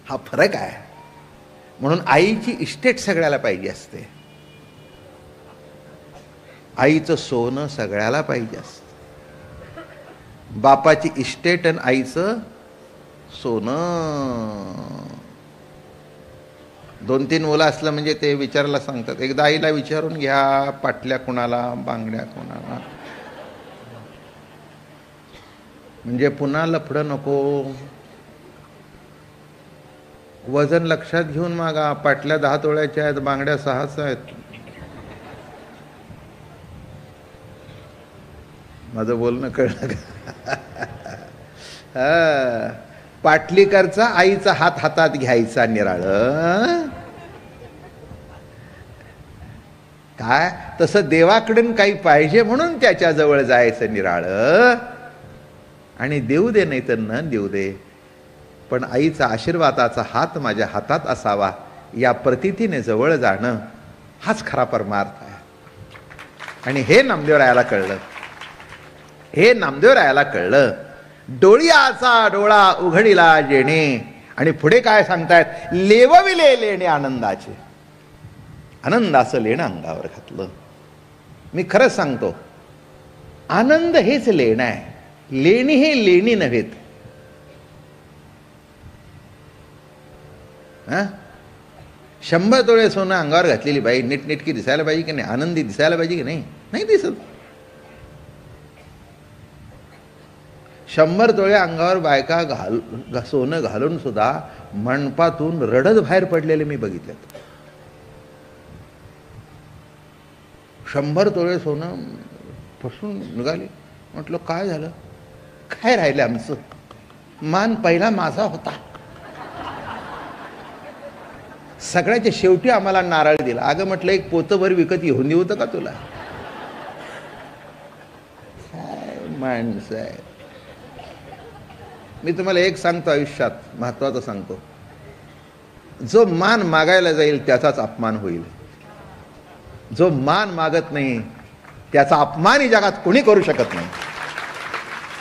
हा फरक आहे. म्हणून आईची इस्टेट सगळ्याला पाहिजे असते, आईचं सोनं सगळ्याला पाहिजे असतं. बापाची इस्टेट आणि आईचं सोनं. 2-3 मुलं असलं म्हणजे ते विचारायला सांगतात, एकदा आईला विचारून घ्या, पाटल्या कुणाला, बांगड्या कुणाला, म्हणजे पुन्हा लफडं नको. वजन लक्षात घेऊन मागा. पाटल्या 10 तोळ्याच्या आहेत, बांगड्या 6च आहेत. माझं बोलणं कळलं का? पाटलीकरचा आईचा हात हातात घ्यायचा निराळ. काय तसं देवाकडून काही पाहिजे म्हणून त्याच्या जवळ जायचं निराळ. आणि देऊ दे नाही तर न देऊ दे, पण आईचा आशीर्वादाचा हात माझ्या हातात असावा, या प्रतीतीने जवळ जाणं हाच खरा परमार्थ आहे. आणि हे नामदेवरायाला कळलं, हे नामदेवरायाला कळलं. डोळ्याचा डोळा उघडिला जेणे. आणि पुढे काय सांगतायत? लेवविले लेणे आनंदाचे. आनंदाचं लेणं अंगावर घातलं. मी खरंच सांगतो, आनंद हेच लेणं आहे. लेणी हे लेणी नव्हेत. 100 तोळे सोनं अंगावर घातलेली बाई नीटनेटकी दिसायला पाहिजे की नाही? आनंदी दिसायला पाहिजे की नाही? नाही दिसत. 100 तोळे अंगावर बायका सोनं घालून सुद्धा मंडपातून रडत बाहेर पडलेले मी बघितलेत. 100 तोळे सोनं फसून निघाले. म्हटलं काय झालं? काय राहिलं आमचं? मान पहिला माझा होता. सगळ्याच्या शेवटी आम्हाला नारळ दिला. अगं म्हटलं एक पोतभर विकत घेऊन देऊ होतं का तुला? काय माणसं आहे. मी तुम्हाला एक सांगतो, आयुष्यात महत्वाचं सांगतो, जो मान मागायला जाईल त्याचाच अपमान होईल. जो मान मागत नाही त्याचा अपमान ही जगात कोणी करू शकत नाही.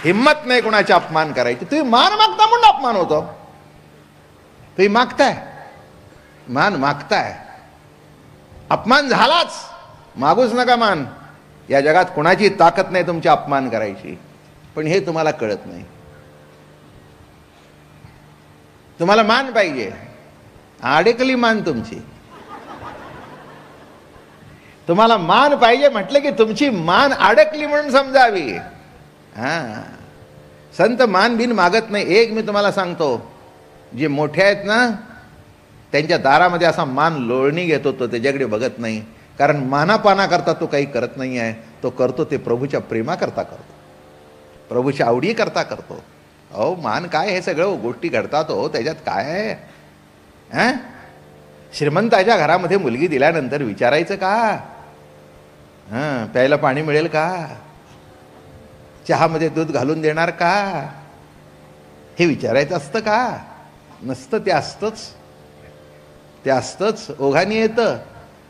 हिम्मत नाही कोणाचे अपमान करायची. तुम्ही मान मागता म्हणून अपमान होतो. तुम्ही मागताय, मान मागताय, अपमान झालाच. मागूच नका मान. या जगात कोणाची ताकद नाही तुमचे अपमान करायची. पण हे तुम्हाला कळत नाही. तुम्हाला मान पाहिजे, अडकली मान तुमची. तुम्हाला मान पाहिजे म्हटलं की तुमची मान अडकली म्हणून समजावी. संत मान बिन मागत नाही. एक मी तुम्हाला सांगतो, जे मोठे आहेत ना त्यांच्या दारामध्ये असा मान लोळणी घेतो तो त्याच्याकडे बघत नाही. कारण मानापाना करता तो काही करत नाही आहे. तो करतो ते प्रभूच्या प्रेमाकरता करतो, प्रभूच्या आवडी करता करतो. अहो मान काय, हे सगळं गोष्टी घडतात हो, त्याच्यात काय आहे? श्रीमंताच्या घरामध्ये मुलगी दिल्यानंतर विचारायचं का? प्यायला पाणी मिळेल का? चहामध्ये दूध घालून देणार का? हे विचारायचं असतं का? नसतं. ते असतंच, ते असतंच. ओघाने येतं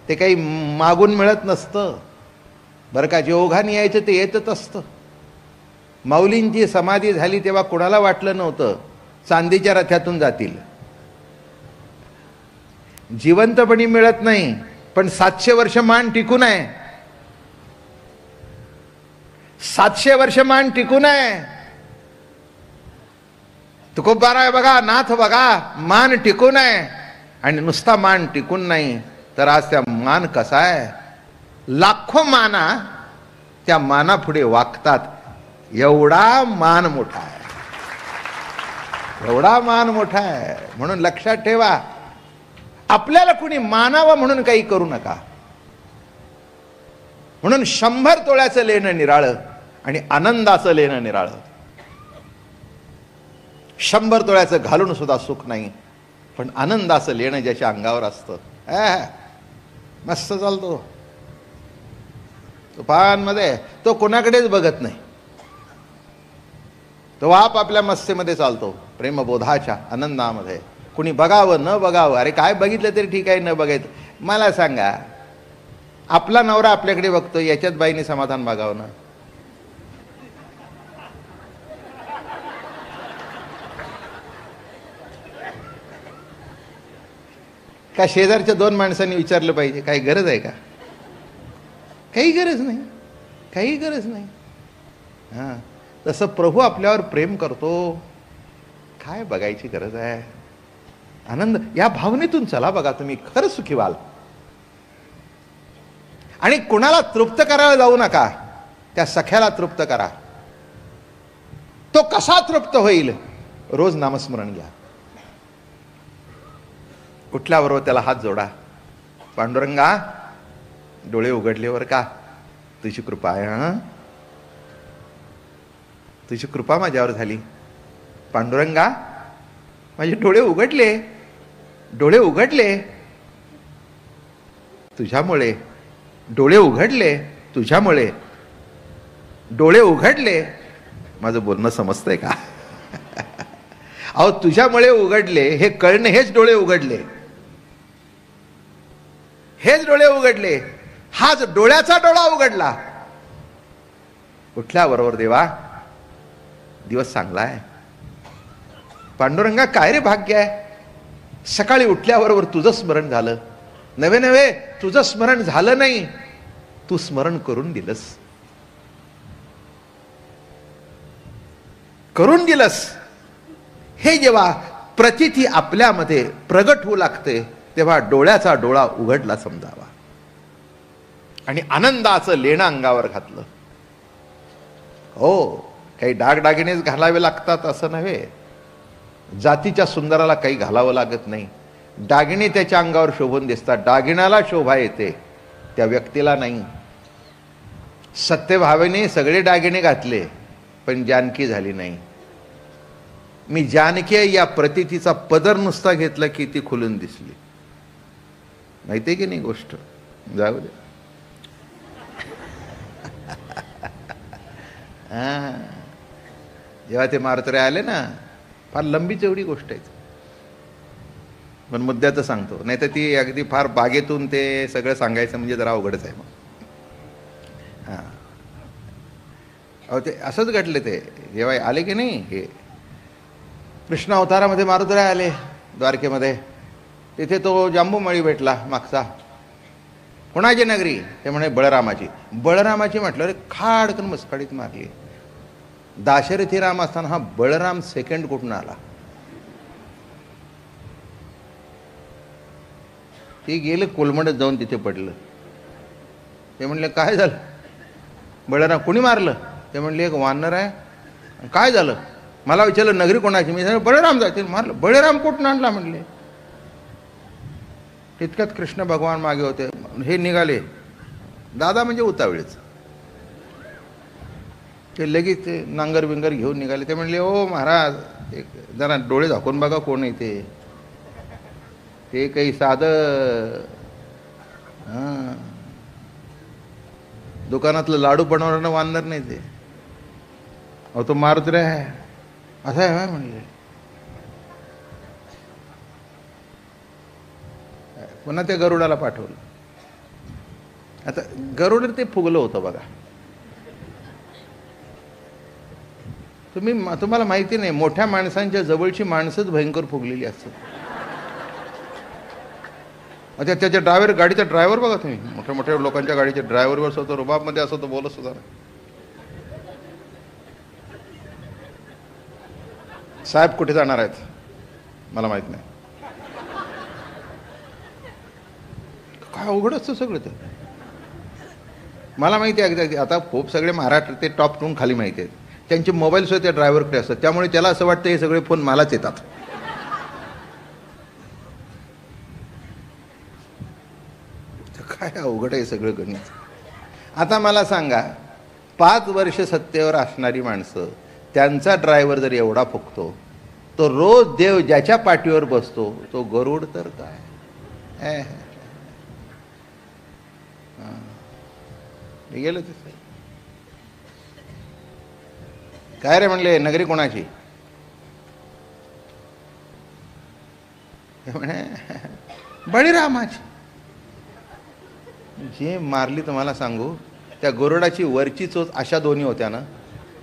ते, काही मागून मिळत नसतं बरं का. जे ओघाने यायचं ते येतच असतं. माऊलींची समाधी झाली तेव्हा कोणाला वाटलं नव्हतं चांदीच्या रथातून जातील. जिवंतपणी मिळत नाही, पण 700 वर्ष मान टिकून आहे. 700 वर्ष मान टिकून आहे. तुकोबारा आहे बघा, नाथ बघा, मान टिकून आहे. आणि नुसता मान टिकून नाही तर आज त्या मान कसा आहे? लाखो माना त्या माना पुढे वागतात. एवढा मान मोठा आहे, एवढा मान मोठा आहे. म्हणून लक्षात ठेवा, आपल्याला कुणी मानावं म्हणून काही करू नका. म्हणून 100 तोळ्याचं लेणं निराळं आणि आनंदाचं लेणं निराळं. 100 तोळ्याचं घालून सुद्धा सुख नाही, पण आनंदाचं लेणं ज्याच्या अंगावर असतं मस्त चालतो. तो पानमध्ये तो कोणाकडेच बघत नाही. तो आपल्या मस्तीमध्ये चालतो, प्रेमबोधाच्या आनंदामध्ये. कुणी बघावं न बघावं, अरे काय बघितलं तरी ठीक आहे, न बघायचं. मला सांगा, आपला नवरा आपल्याकडे बघतो, याच्यात बाईने समाधान मागावं ना? का शेजारच्या 2 माणसांनी विचारलं पाहिजे? काही गरज आहे का? काही गरज नाही, काही गरज नाही. तसं प्रभू आपल्यावर प्रेम करतो. काय बघायची गरज आहे? आनंद या भावनेतून चला बघा, तुम्ही खरं सुखी व्हाल. आणि कुणाला तृप्त करायला जाऊ नका, त्या सख्याला तृप्त करा. तो कसा तृप्त होईल? रोज नामस्मरण घ्या. उठल्याबरोबर त्याला हात जोडा. पांडुरंगा, डोळे उघडलेवर का? तुझी कृपा आहे. तुझी कृपा माझ्यावर झाली. पांडुरंगा, माझे डोळे उघडले, डोळे उघडले तुझ्यामुळे, डोळे उघडले तुझ्यामुळे, डोळे उघडले. माझं बोलणं समजतंय का? अहो तुझ्यामुळे उघडले हे कळणे, हेच डोळे उघडले, हेच डोळे उघडले. हाच डोळ्याचा डोळा उघडला. उठल्याबरोबर देवा दिवस चांगला आहे. पांडुरंगा काय रे भाग्य आहे, सकाळी उठल्याबरोबर तुझं स्मरण झालं. नवे नवे तुझं स्मरण झालं नाही, तू स्मरण करून दिलंस, करून दिलंस. हे जेव्हा प्रचिती आपल्यामध्ये प्रगट होऊ लागते तेव्हा डोळ्याचा डोळा उघडला समजावा आणि आनंदाचं लेणं अंगावर घातलं. हो, काही दागदागिनेच घालावे लागतात असं नव्हे. जातीच्या सुंदराला काही घालावं लागत नाही. दागिने त्याच्या अंगावर शोभून दिसतात. दागिन्याला शोभा येते, त्या व्यक्तीला नाही. सत्यभावेने सगळे दागिने घातले पण जानकी झाली नाही. मी जानकी या प्रतीतीचा पदर नुसता घेतला की ती खुलून दिसली. माहिती आहे की नाही गोष्ट? जाऊ दे. जेव्हा ते मारुतरे आले ना, फार लंबी चौडी गोष्ट आहे, पण मुद्द्याचं सांगतो. नाही तर ती अगदी फार बागेतून ते सगळं सांगायचं म्हणजे जरा अवघडच आहे मग. हां, अहो ते असंच घडले. ते जेव्हा आले की नाही, हे कृष्ण अवतारामध्ये मारुतरे आले द्वारकेमध्ये, तिथे तो जांबूमळी भेटला मागचा. कोणाची नगरी? ते म्हणे बळरामाची. बळरामाची म्हटलं रे, खाडकन मस्काडीत मारली. दाशरथी राम असताना हा बळराम सेकंड कुठून आला? ते गेलं कोलमडत जाऊन तिथे पडलं. ते म्हणले काय झालं? बळराम कोणी मारलं? ते म्हणले एक वानर आहे. काय झालं? मला विचारलं नगरी कोणाची? मी सांगितलं बळराम जाते. मारलं. बळराम कुठून आणला म्हणले. तितक्यात कृष्ण भगवान मागे होते. हे निघाले. दादा म्हणजे उतावळेच. ते लगेच ते नांगर बिंगर घेऊन निघाले. ते म्हणले ओ महाराज, एक जरा डोळे झाकून बघा कोण आहे ते. ते काही साधं दुकानातलं लाडू बनवणारं वानर नाही ते. अहो तो मारुतरे आहे. असं आहे म्हणले. पुन्हा त्या गरुडाला पाठवलं. आता गरुड ते फुगलं होतं बघा. तुम्हाला माहिती नाही, मोठ्या माणसांच्या जवळची माणसंच भयंकर फुगलेली असतात. अच्छा, त्याच्या ड्रायव्हर, गाडीचा ड्रायव्हर बघा तुम्ही, मोठ्या मोठ्या लोकांच्या गाडीच्या ड्रायव्हरवर स्वतः रुबाबमध्ये असं तो बोलत सुद्धा नाही. साहेब कुठे जाणार आहेत मला माहित नाही. काय अवघड असतं सगळं ते. मला माहिती आहे अगदी. आता खूप सगळे महाराष्ट्र ते टॉप टून खाली माहिती आहेत. त्यांचे मोबाईल सुद्धा त्या ड्रायव्हरकडे असतात. त्यामुळे त्याला असं वाटतं हे सगळे फोन मलाच येतात. काय अवघड आहे सगळं गणित. आता मला सांगा, 5 वर्ष सत्तेवर असणारी माणसं, त्यांचा ड्रायव्हर जर एवढा फुकतो, तो रोज देव ज्याच्या पाठीवर बसतो तो गरुड तर काय गेलं ते. काय रे म्हणले नगरी कोणाची? म्हणे बळीरामाची. जे मारली तुम्हाला सांगू, त्या गरुडाची वरची चोच अशा दोन्ही होत्या ना,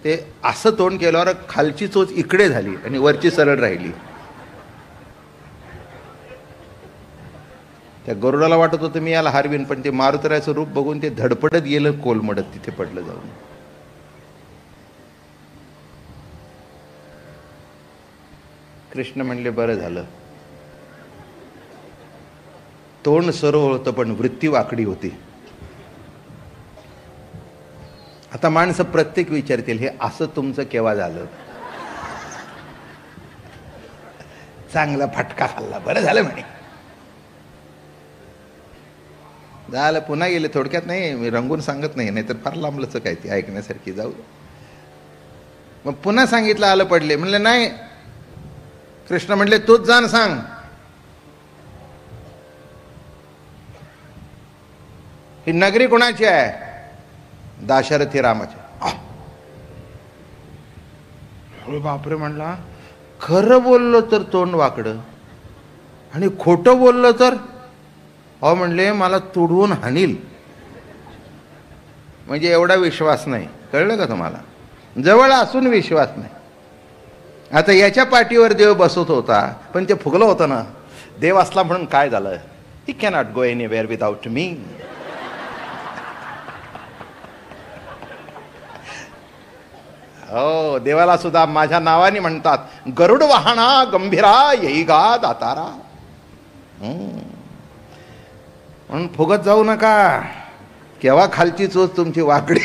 ते असं तोंड केल्यावर खालची चोच इकडे झाली आणि वरची सरळ राहिली. त्या गरुडाला वाटत होतं मी याला हारवीन, पण ते मारुतऱ्याचं रूप बघून ते धडपडत गेलं, कोलमडत तिथे पडलं जाऊन. कृष्ण म्हणले बरं झालं, तोंड सरळ होतं पण वृत्ती वाकडी होती. आता माणसं प्रत्येक विचारतील हे असं तुमचं केव्हा झालं? चांगला फटका खाल्ला, बरं झालं म्हणे. झालं, पुन्हा गेले. थोडक्यात नाही, मी रंगून सांगत नाही, नाहीतर फार लांबलंच काय ती ऐकण्यासारखी. जाऊ. मग पुन्हा सांगितलं, आलं पडले. म्हणले नाही. कृष्ण म्हणले तूच जाण सांग. ही नगरी कोणाची आहे? दाशरथी रामाची. बापरे म्हणला, खरं बोललो तर तोंड वाकडं आणि खोटं बोललो तर अहो म्हणले मला तुडवून हाणील. म्हणजे एवढा विश्वास नाही. कळलं का तुम्हाला? जवळ असून विश्वास नाही. आता याच्या पाठीवर देव बसत होता, पण ते फुगलं होतं ना. देव असला म्हणून काय झालं? ही कॅनॉट गो एनीवेअर विदाउट मी. हो, देवाला सुद्धा माझ्या नावाने म्हणतात. गरुड वाहना गंभीरा येई गा दातारा. म्हणून फुगत जाऊ नका. केव्हा खालची चोच तुमची वाकडी.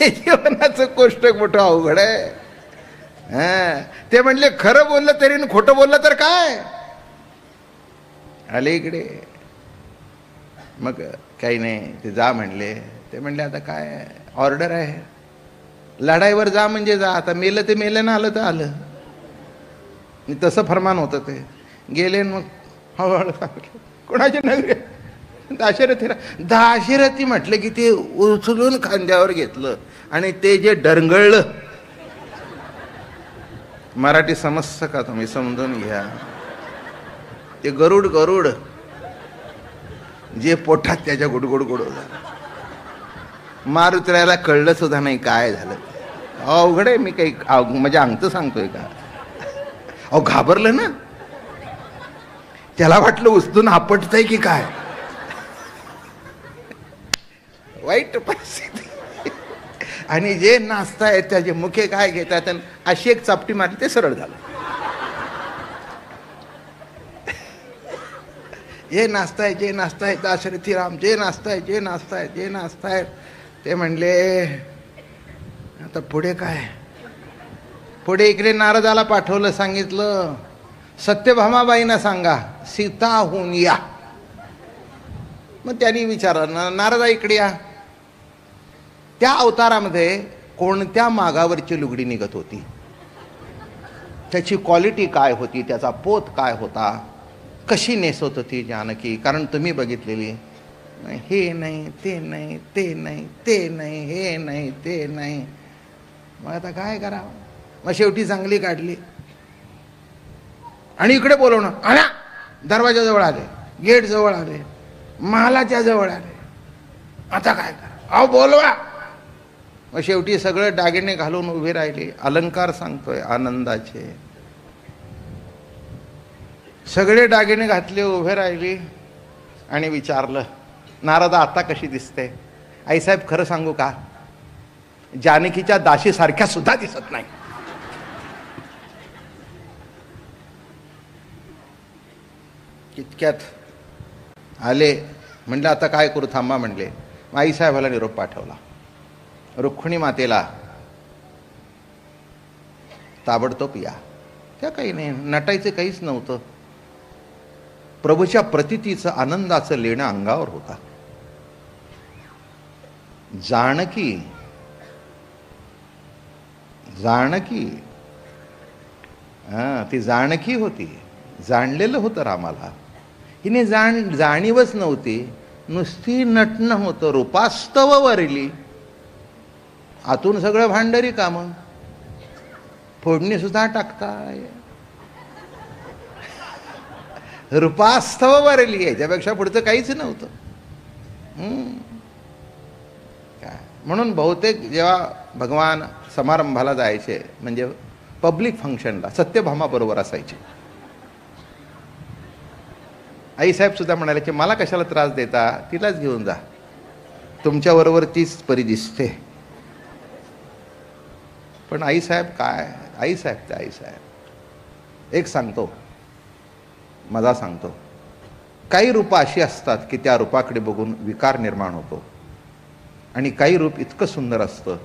हे जीवनाचं गोष्ट मोठं अवघड आहे. ते म्हणले खरं बोललं तरी खोटं बोललं तर काय. आले इकडे, मग काही नाही, ते जा म्हणले. ते म्हणले आता काय ऑर्डर आहे, लढाईवर जा म्हणजे जा, आता मेलं ते मेलं ना, आलं तर आलं. तसं फरमान होतं. ते गेले मग हळूहळू कोणाच्या नगरी दाशरथी म्हटलं की ते उचलून खांद्यावर घेतलं आणि ते जे डरंगळलं. मराठी समजतं का तुम्ही, समजून घ्या. ते गरुड गरुड जे पोटात त्याच्या गुडगुड गुड मारुतीला कळलं सुद्धा नाही काय झालं. अवघड आहे. मी काही म्हणजे अंगत सांगतोय का. अहो घाबरलं ना, त्याला वाटलं उचलून आपटतंय की काय. वाईट परिस्थिती. आणि जे नाचतायत त्याचे मुखे काय घेतात, अशी एक चापटी मारली, ते सरळ झालं. जे नाचतायत जे नाचतायत दाशरथी राम, जे नाचतायत जे नाचतायत जे नाचतायत. ते म्हणले आता पुढे काय. पुढे इकडे नारदाला पाठवलं, सांगितलं सत्यभामाबाईंना सांगा सीताहून या. मग त्यांनी विचारलं नारदा इकडे या. त्या अवतारामध्ये कोणत्या मागावरची लुगडी निघत होती, त्याची क्वालिटी काय होती, त्याचा पोत काय होता, कशी नेसत होती जानकी. कारण तुम्ही बघितलेली. हे नाही ते नाही ते नाही ते नाही हे नाही ते नाही. मग आता काय करावं. मग शेवटी चांगली काढली आणि इकडे बोलवणं. आला दरवाजा जवळ आले, गेट जवळ आले, महालाच्या जवळ आले. आता काय करा, अहो बोलवा. मग शेवटी सगळं दागिने घालून उभे राहिले. अलंकार सांगतोय आनंदाचे. सगळे दागिने घातले, उभे राहिले आणि विचारलं नारदा आता कशी दिसते. आईसाहेब खरं सांगू का, जानकीच्या दाशीसारख्या सुद्धा दिसत नाही. इतक्यात आले. म्हणलं आता काय करू, थांबा म्हणले. आईसाहेबाला निरोप पाठवला. रुक्मिणी मातेला ताबडतोब या. त्या काही नाही, नटायचं काहीच नव्हतं. प्रभूच्या प्रतितीचं आनंदाचं लेणं अंगावर होता. जानकी जानकी ती जानकी होती. जाणलेलं होतं रामाला. हिने जाणीवच नव्हती, नुसती नटणं होतं. रूपास्तव वरली, आतून सगळं भांडरी कामं. फोडणी सुद्धा टाकताय. रूपास्तव वरली, याच्यापेक्षा पुढचं काहीच नव्हतं. काय म्हणून बहुतेक जेव्हा भगवान समारंभाला जायचे, म्हणजे पब्लिक फंक्शनला, सत्यभामा बरोबर असायचे. आईसाहेब सुद्धा म्हणाले की मला कशाला त्रास देता, तिलाच घेऊन जा, तुमच्याबरोबर तीच परी दिसते. पण आईसाहेब काय, आईसाहेब ते आईसाहेब. एक सांगतो, मजा सांगतो. काही रूपं अशी असतात की त्या रूपाकडे बघून विकार निर्माण होतो, आणि काही रूप इतकं सुंदर असतं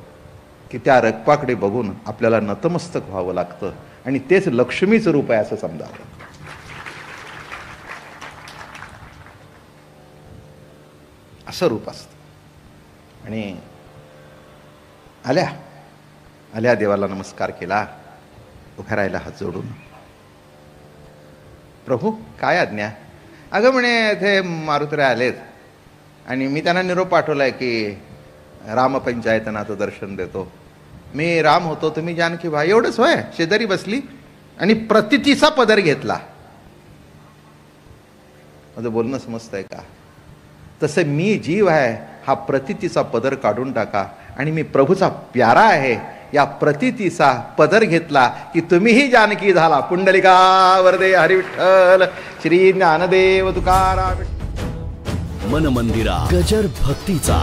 की त्या रूपाकडे बघून आपल्याला नतमस्तक व्हावं लागतं. आणि तेच लक्ष्मीचं रूप आहे असं समजावं. असं रूप असतं. आणि आल्या आल्या देवाला नमस्कार केला, उभ्या राहिला हात जोडून. प्रभू काय आज्ञा. अगं म्हणे ते मारुतीराय आलेत आणि मी त्यांना निरोप पाठवलाय की रामपंचायतनाचं दर्शन देतो. मी राम होतो, तुम्ही जानकी भाई. एवढंच होय. शेजारी बसली आणि प्रतितीचा पदर घेतला. माझं बोलणं समजतंय का. तसं मी जीव आहे, हा प्रतितीचा पदर काढून टाका आणि मी प्रभूचा प्यारा आहे, या प्रतितीचा पदर घेतला की तुम्हीही जानकी झाला. पुंडलिका वरदे हरी विठ्ठल श्री ज्ञानदेव तुकाराम. मन मंदिरा गजर भक्तीचा